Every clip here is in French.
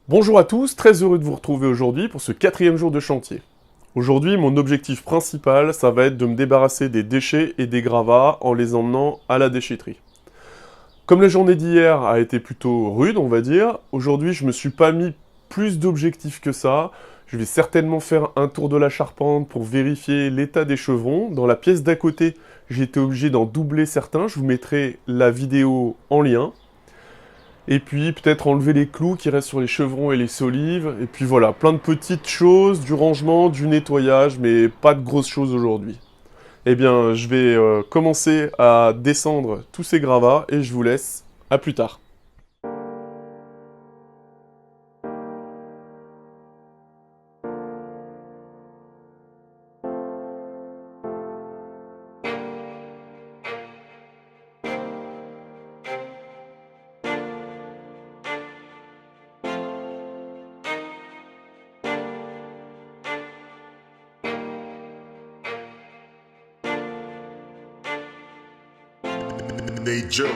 Bonjour à tous, très heureux de vous retrouver aujourd'hui pour ce 4e jour de chantier. Aujourd'hui, mon objectif principal, ça va être de me débarrasser des déchets et des gravats en les emmenant à la déchetterie. Comme la journée d'hier a été plutôt rude, on va dire, aujourd'hui je me suis pas mis plus d'objectifs que ça. Je vais certainement faire un tour de la charpente pour vérifier l'état des chevrons. Dans la pièce d'à côté, j'ai été obligé d'en doubler certains, je vous mettrai la vidéo en lien. Et puis peut-être enlever les clous qui restent sur les chevrons et les solives. Et puis voilà, plein de petites choses, du rangement, du nettoyage, mais pas de grosses choses aujourd'hui. Eh bien, je vais commencer à descendre tous ces gravats et je vous laisse. À plus tard. Nate Joe.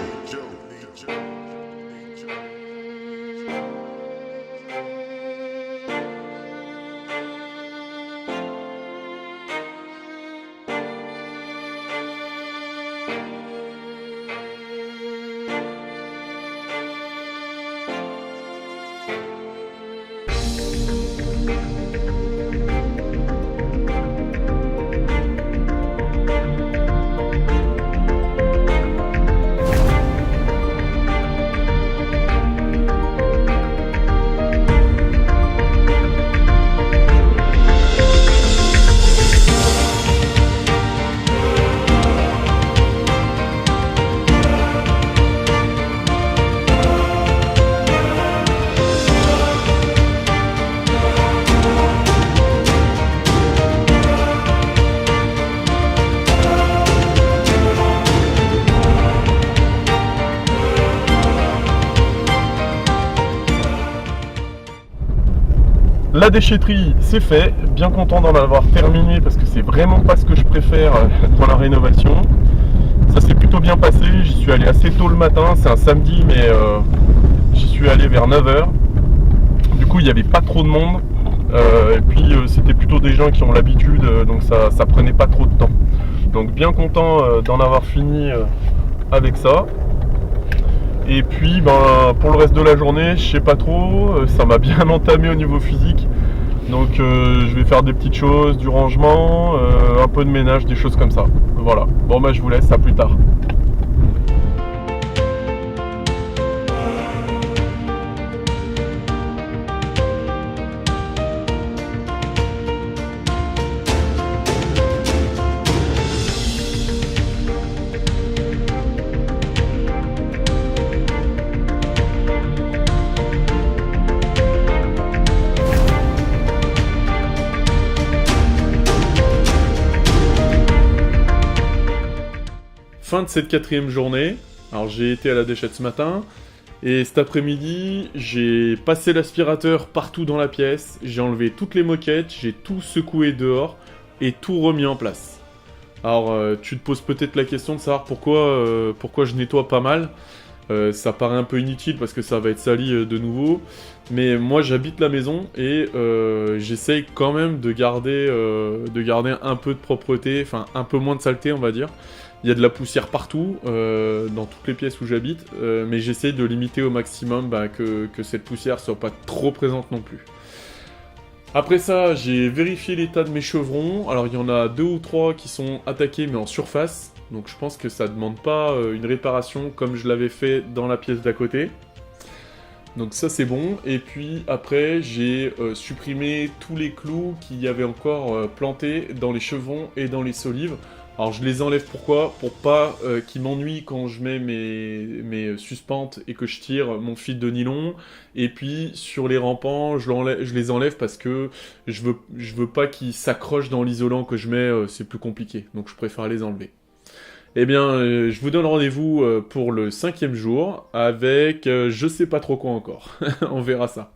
La déchetterie, c'est fait. Bien content d'en avoir terminé parce que c'est vraiment pas ce que je préfère dans la rénovation. Ça s'est plutôt bien passé. J'y suis allé assez tôt le matin. C'est un samedi, mais j'y suis allé vers 9 h. Du coup, il n'y avait pas trop de monde. Et puis, c'était plutôt des gens qui ont l'habitude, donc ça prenait pas trop de temps. Donc, bien content d'en avoir fini avec ça. Et puis pour le reste de la journée, je sais pas trop, ça m'a bien entamé au niveau physique. Donc je vais faire des petites choses, du rangement, un peu de ménage, des choses comme ça. Voilà. Bon je vous laisse, à plus tard. Fin de cette 4e journée. Alors j'ai été à la déchette ce matin. Et cet après-midi, j'ai passé l'aspirateur partout dans la pièce. J'ai enlevé toutes les moquettes, j'ai tout secoué dehors et tout remis en place. Alors tu te poses peut-être la question de savoir pourquoi je nettoie pas mal. Ça paraît un peu inutile parce que ça va être sali de nouveau. Mais moi j'habite la maison et j'essaye quand même de garder un peu de propreté, enfin un peu moins de saleté on va dire. Il y a de la poussière partout, dans toutes les pièces où j'habite, mais j'essaye de limiter au maximum que cette poussière soit pas trop présente non plus. Après ça, j'ai vérifié l'état de mes chevrons. Alors il y en a 2 ou 3 qui sont attaqués mais en surface. Donc je pense que ça demande pas une réparation comme je l'avais fait dans la pièce d'à côté. Donc ça c'est bon. Et puis après j'ai supprimé tous les clous qu'il y avait encore plantés dans les chevrons et dans les solives. Alors je les enlève pourquoi? Pour pas qu'ils m'ennuient quand je mets mes suspentes et que je tire mon fil de nylon. Et puis sur les rampants, je les enlève parce que je veux pas qu'ils s'accrochent dans l'isolant que je mets, c'est plus compliqué. Donc je préfère les enlever. Eh bien, je vous donne rendez-vous pour le 5e jour avec je sais pas trop quoi encore. On verra ça.